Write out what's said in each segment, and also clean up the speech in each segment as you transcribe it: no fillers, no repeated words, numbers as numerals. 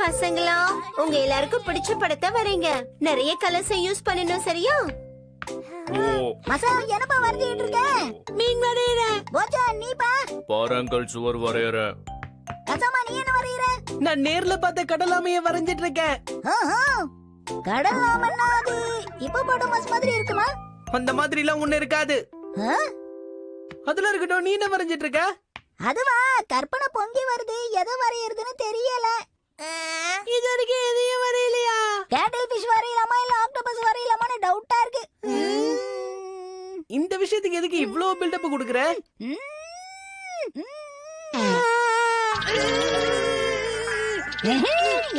பசங்களா, உங்க எல்லாருக்கும் பிடிச்ச படத்தை வரைங்க. நிறைய கலர்ஸ் யூஸ் பண்ணணும், சரியா? மசா என்னப்பா வரைஞ்சிட்டு இருக்க? மீன் வரையறேன். போச்சா நீப்பா? பாறாங்கல் சுவர் வரையறேன். கசாமா நீ என்ன வரையற? நான் நேர்ல பார்த்த கடலாமைய வரைஞ்சிட்டு இருக்கேன். கடல் ஆமன்னா அது ஹிப்போபோட்டமஸ் மாதிரி இருக்குமா? அந்த மாதிரி எல்லாம் ஒண்ணு இருக்காது. அதுல இருக்கட்டும், நீ என்ன வரைஞ்சிட்டு இருக்க? அதுவா, கற்பனை பொங்கி வருது. எதை வரையறதுன்னு தெரியல. இது வரைக்கும் எதையும் வரையலையா? கேட்டில் ஃபிஷ் வரையலாமா இல்ல ஆக்டோபஸ் வரையலாமான்னு டவுட்டா இருக்கு. இந்த விஷயத்துக்கு எதுக்கு இவ்ளோ பில்டப் கொடுக்கற?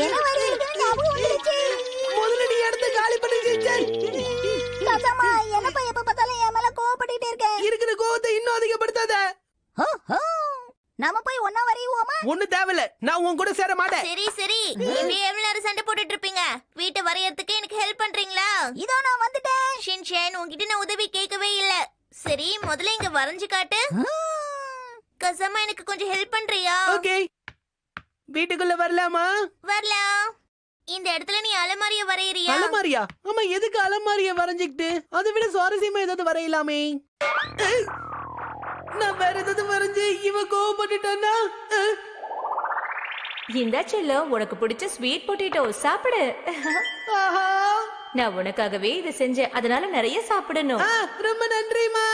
என்ன வரையறதுன்னு ஞாபகம் வந்துருச்சு. முதல்ல நீ இடத்த காலி பண்ணி செஞ்சாய். கசாமா என்னப்பா எப்ப பார்த்தாலும் என் மேல கோவப்பட்டுட்டே இருக்க? இருக்கிற கோவத்தை இன்னும் அதிகப்படுத்தாத. நாம போய் ஒண்ணா வரையுவோமா? ஒண்ணு தேவையில்ல, நான் உன் கூட சேர மாட்டேன். சரி சரி, இப்படி எவ்வளவு நேரம் சண்டை போட்டுட்டு இருப்பீங்க? வீட்டை வரையறதுக்கு எனக்கு ஹெல்ப் பண்றீங்களா? இதோ நான் வந்துட்டேன். ஷின்சான், உன்கிட்ட நான் உதவி கேட்கவே இல்ல. சரி, முதல்ல இங்க வரைஞ்சு காட்டு. கசாமா, எனக்கு கொஞ்சம் ஹெல்ப் பண்றியா? ஓகே, வீட்டுக்குள்ள வரலாமா? வரலாம். இந்த இடத்துல நீ அலமாரிய வரையறியா? அலமாரியா? ஆமா, எதுக்கு அலமாரிய வரைஞ்சிக்கிட்டு? அதை விட சுவாரஸ்யமா ஏதாவது வரையலாமே. நான் வேற ஏதாவது வரைஞ்சு இவ கோவப்பட்டுட்டானா? இந்த செல்லம், உனக்கு பிடிச்ச ஸ்வீட் பொட்டேட்டோ சாப்பிடு. ஆஹா, நான் உனக்காகவே இதை செஞ்சேன், அதனால நிறைய சாப்பிடணும். ரொம்ப நன்றிமா.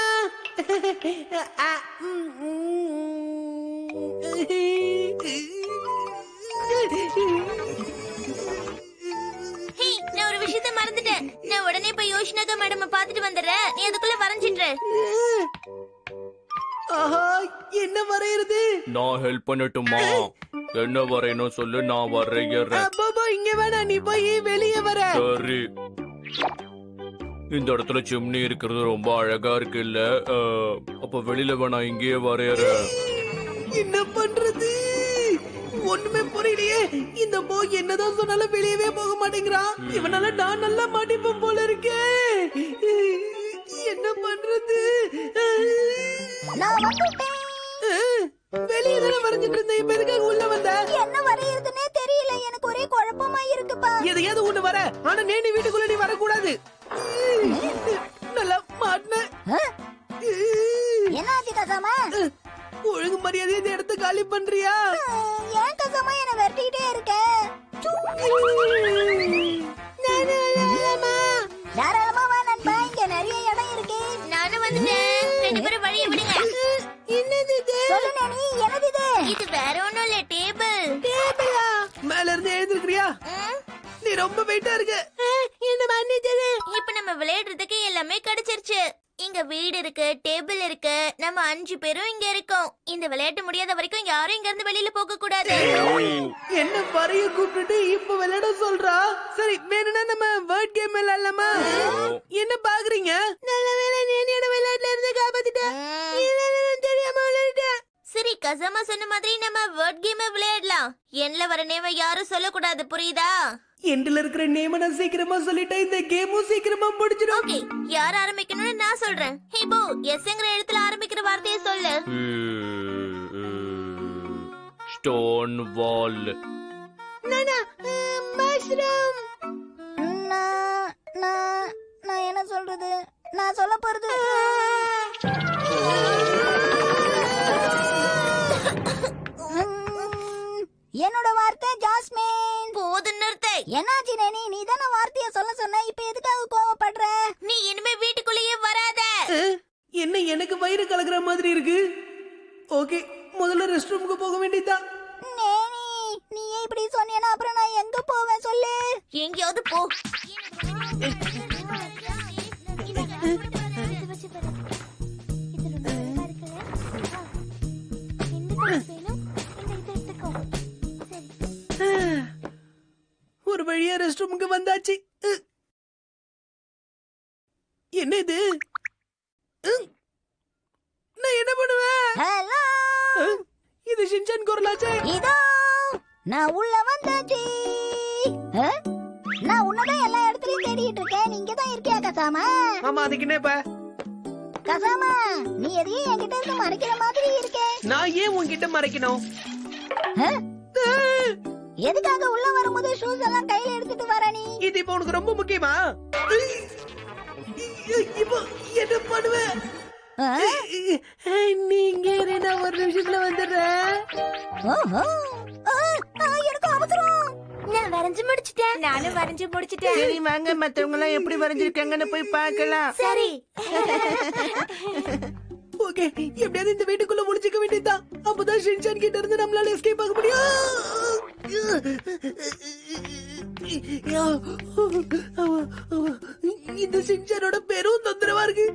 ஹே, நான் ஒரு விஷயத்தை மறந்துட்டேன். நான் உடனே போய் யோஷினாக்கா மேடம் பாத்துட்டு வந்துடுறேன். நீ அதுக்குள்ள வரைஞ்சிட்டு. ஆஹா, என்ன வரையறது? நான் ஹெல்ப் பண்ணட்டுமா? என்ன வரையணும் சொல்லு, நான் வரையறேன். பாபா, இங்க வேணா, நீ போய் வெளியே வர. சரி. இந்த இடத்துல சிம்னி இருக்கிறது ரொம்ப அழகா இருக்கு இல்ல? அப்ப வெளியில வேணா, இங்கேயே வரையறேன். என்ன பண்றது? ஒண்ணுமே புரியலையே. இந்த போய் என்னதான் சொன்னாலும் வெளியவே போக மாட்டேங்கிறான். இவனால நான் நல்லா மாட்டிப்பேன் போல இருக்கே. என்ன பண்றது? நான் வந்துட்டேன். வெளியே தானே வரைஞ்சிட்டு இருந்தேன், இப்ப எதுக்காக உள்ள வந்த? என்ன வரையறதுன்னே தெரியல. எனக்கு ஒரே குழப்பமா இருக்குப்பா. எதையாவது ஒண்ணு வர, ஆனா நீ வீட்டுக்குள்ள நீ வரக்கூடாது. நல்லா மாட்டின. என்னாச்சு கசாமா? ஒழுங்கு மரியாதை இந்த இடத்த காலி பண்றியா? ஏன் கசாமா என்ன வெட்டிட்டே இருக்க? தாராளமா வா நண்பா, இங்க நிறைய இடம் இருக்கு. நானும் வந்துட்டேன். ரெண்டு பேரும் வழிய விடுங்க. என்னது இது? சொல்லு நானி, என்னது இது? இது வேற ஒண்ணும் இல்ல, டேபிள். டேபிளா? மேல இருந்து எழுந்திருக்கிறியா? நீ ரொம்ப வெயிட்டா இருக்க. என்ன மன்னிச்சிடு. இப்ப நம்ம விளையாடுறதுக்கு எல்லாமே கிடைச்சிருச்சு. இங்க வீடு இருக்கு, டேபிள் இருக்கு. நம்ம 5 பேரும் இங்க இருக்கோம். இந்த விளையாட்டு முடியாத வரைக்கும் யாரும் இங்க இருந்து வெளியில போக கூடாது. என்ன வரைய கூப்பிட்டு இப்ப விளையாட சொல்றா? சரி, வேணும்னா நம்ம வேர்ட் கேம் விளையாடலாமா? என்ன பாக்குறீங்க? நல்ல வேளை நீ என்னோட விளையாட்டுல இருந்து காப்பாத்திட்ட. தெரியாம விளையாடிட்டேன். சரி, கசாமா சொன்ன மாதிரி நம்ம வேர்ட் கேம் விளையாடலாம். என்ல வர நேம யாரும் சொல்லக்கூடாது, புரியுதா? என்ல இருக்கிற நேம நான் சீக்கிரமா சொல்லிட்டேன். இந்த கேமும் சீக்கிரமா முடிஞ்சிடும். ஓகே, யார் ஆரம்பிக்கணும்னு நான் சொல்றேன். ஹே போ, எஸ்ங்கிற இடத்துல ஆரம்பிக்கிற வார்த்தையை சொல்லு. ஸ்டோன் வால். நானா, மஷ்ரூம். நான் என்ன சொல்றது? நான் சொல்ல போறது என்னோட வார்த்தை ஜாஸ்மின். போதும் நிறுத்து. என்னாச்சு நேனி? நீ தானே வார்த்தைய சொல்ல சொன்ன, இப்ப எதுக்காக கோவப்படுற? நீ இனிமே வீட்டுக்குள்ளேயே வராத. என்ன எனக்கு வயிறு கலக்குற மாதிரி இருக்கு? ஓகே, முதல்ல ரெஸ்ட் ரூமுக்கு போக வேண்டியதா? நேனி, நீ இப்படி சொன்னீனா அப்புறம் நான் எங்க போவேன் சொல்லு? எங்கேயாவது போ. ஒரு வழியா ரெஸ்ட் ரூமுக்கு வந்தாச்சு. என்ன இது? நான் என்ன பண்ணுவேன்? ஹலோ, இது ஷின்சான் குரலாச்சே. இதோ நான் உள்ள வந்தாச்சு. நான் உன்னதான் எல்லா இடத்துலயும் தேடிட்டு இருக்கேன். நீங்க தான் இருக்கியா கசாமா? ஆமா, அதுக்கு என்ன இப்ப? கசாமா, நீ எதையும் என்கிட்ட இருந்து மறைக்கிற மாதிரி இருக்கே. நான் ஏன் உன்கிட்ட மறைக்கணும்? எதுக்காக உள்ள வரும்போது ஷூஸ் எல்லாம் கையில எடுத்துட்டு வர நீ? இது இப்ப உனக்கு ரொம்ப முக்கியமா? இப்போ என்ன பண்ணுவ? ஆ? நீங்க நான் ஒரு நிமிஷத்துல வந்துடுறேன். ஓஹோ. எனக்கு அவசரம். நான் வரைஞ்சு முடிச்சிட்டேன். நானும் வரைஞ்சு முடிச்சிட்டேன். சரி வாங்க, மத்தவங்க எல்லாம் எப்படி வரைஞ்சிருக்காங்கன்னு போய் பார்க்கலாம். சரி. ஓகே, எப்படியாவது இந்த வீட்டுக்குள்ள முடிச்சுக்க வேண்டியதுதான். அப்பதான் ஷின்சான் கிட்ட இருந்து நம்மளால எஸ்கேப் ஆக முடியும். இந்த ஷின்சானோட பெரும் தொந்தரவா இருக்கு.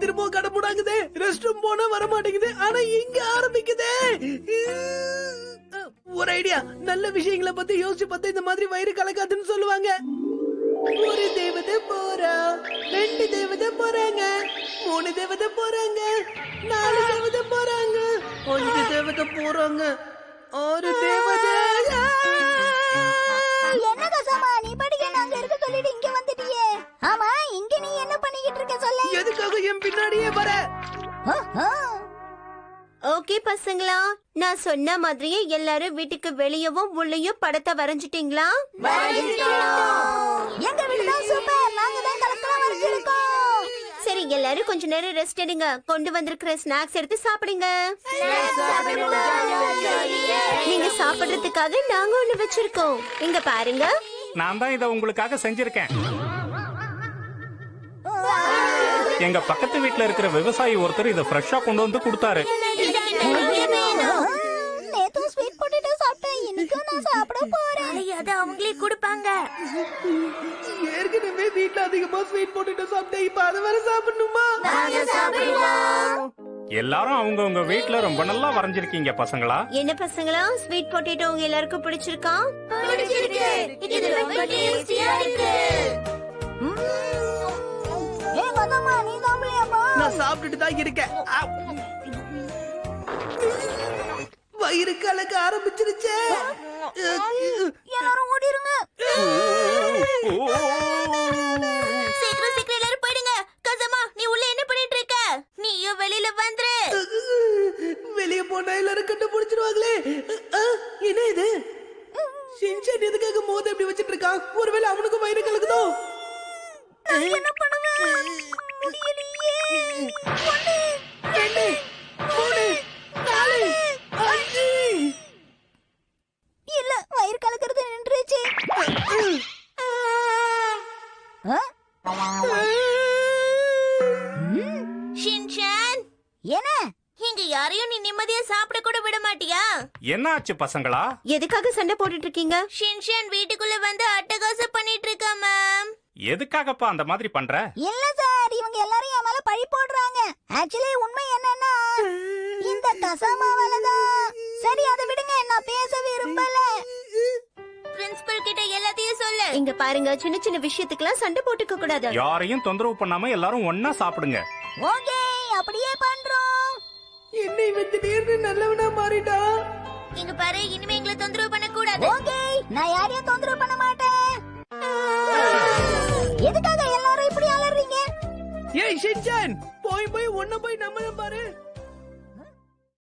திரும்ப கடை மூடாங்குதே, ரெஸ்ட் ரூம் போனா வர மாட்டேங்குது. ஆனா இங்க ஆரம்பிக்குதே. ஒரு ஐடியா, நல்ல விஷயங்களை பத்தி யோசிச்சு பார்த்தா இந்த மாதிரி வயிறு கலக்காதுன்னு சொல்லுவாங்க. ஒரு தேவதை போறா, 2 தேவதை போறாங்க, 3 தேவதை போறாங்க, 4 தேவதை போறாங்க, 5 தேவதை போறாங்க, 6 தேவதை. என்ன கசாமா, நீ படிக்க நாங்க இருக்க சொல்லிட்டு இங்க வந்துட்டியே. ஆமா, இங்க நீ என்ன பண்ணிக்கிட்டு இருக்க சொல்லு. எதுக்காக என் பின்னாடியே வர? ஓஹோ. ஓகே பசங்களா, நான் சொன்ன மாதிரியே எல்லாரும் வீட்டுக்கு வெளியவும் உள்ளேயும் படத்தை வரைஞ்சிட்டீங்களா? எங்க வீடுதான் சூப்பர். நாங்க தான் கலெக்டரா வரைஞ்சிருக்கோம். சரி, எல்லாரும் கொஞ்ச நேரம் ரெஸ்ட் எடுங்க. கொண்டு வந்திருக்கிற ஸ்நாக்ஸ் எடுத்து சாப்பிடுங்க. நீங்க சாப்பிடுறதுக்காக நாங்க ஒண்ணு வச்சிருக்கோம். இங்க பாருங்க. நான் தான் இதை உங்களுக்காக செஞ்சிருக்கேன். எங்க பக்கத்து வீட்ல இருக்கிற விவசாயி ஒருத்தர் இதை ஃப்ரெஷ்ஷா கொண்டு வந்து கொடுத்தாரு. நேத்தும் ஸ்வீட் பொட்டேட்டோ சாப்பிட்டேன். இன்னைக்கும் நான் சாப்பிட போறேன். அது அவங்களே கொடுப்பாங்க. ஏற்கனவே வீட்ல அதிகமா ஸ்வீட் பொட்டேட்டோ சாப்பிட்டேன். இப்ப அதை வேற சாப்பிடணுமா? எல்லாரும் அவங்கவங்க வீட்ல ரொம்ப நல்லா வரைஞ்சிருக்கீங்க பசங்களா. என்ன பசங்களா, ஸ்வீட் பொட்டேட்டோ உங்க எல்லாருக்கும் பிடிச்சிருக்கா? இது ரொம்ப டேஸ்டியா இருக்கு. ஏய் கசாமா, நீ சாப்பிடலையாமா? நான் சாப்பிட்டுட்டு தான் இருக்கேன். வயிறு கலக்க ஆரம்பிச்சிருச்சே. எல்லாரும் ஓடிருங்க. சீக்கிரம் சீக்கிரம் எல்லாரும் போயிடுங்க. கசமா, நீ உள்ள என்ன பண்ணிட்டு இருக்க? நீயும் வெளியில வந்துரு. வெளிய போனா எல்லாரும் கண்டுபிடிச்சிருவாங்களே. என்ன இது? ஷின்சான் எதுக்காக மோத இப்படி வச்சிட்டு இருக்கான்? ஒருவேளை அவனுக்கும் வயிறு கலக்குதோ? என்ன பண்ணுவேன்? முடியலையே. 1 2 3 4 5. இல்ல, வயிறு கலக்கிறது நின்றுச்சு. ஷின்சான், என்ன? இங்க யாரையும் நீ நிம்மதியா சாப்பிட கூட விட மாட்டியா? என்ன ஆச்சு பசங்களா? எதுக்காக சண்டை போட்டுட்டு இருக்கீங்க? ஷின்சான் வீட்டுக்குள்ள வந்து அட்டகாசம் பண்ணிட்டு இருக்கா மேம். எதுக்காகப்பா அந்த மாதிரி பண்ற? இல்ல சார், இவங்க எல்லாரும் என் மேல பழி போடுறாங்க. ஆக்சுவலி உண்மை என்னன்னா, இந்த கசாமாவாலதான். சரி, அதை விடுங்க, நான் பேச விரும்பல. பிரின்சிபல் கிட்ட எல்லாத்தையும் சொல்லு. இங்க பாருங்க, சின்ன சின்ன விஷயத்துக்குலாம் சண்டை போட்டுக்க கூடாது. யாரையும் தொந்தரவு பண்ணாம எல்லாரும் ஒன்னா சாப்பிடுங்க. ஓகே, அப்படியே பண்றோம். என்னை இவன் திடீர்னு நல்லவனா மாறிட்டான். இங்க பாரு, இனிமே எங்களை தொந்தரவு பண்ண கூடாது. ஓகே, நான் யாரையும் தொந்தரவு பண்ண மாட்டேன். எதுக்காக எல்லாரும் இப்படி அலறீங்க? ஏய் ஷின்சான், போய் ஒண்ணு போய் நம்மளும் பாரு.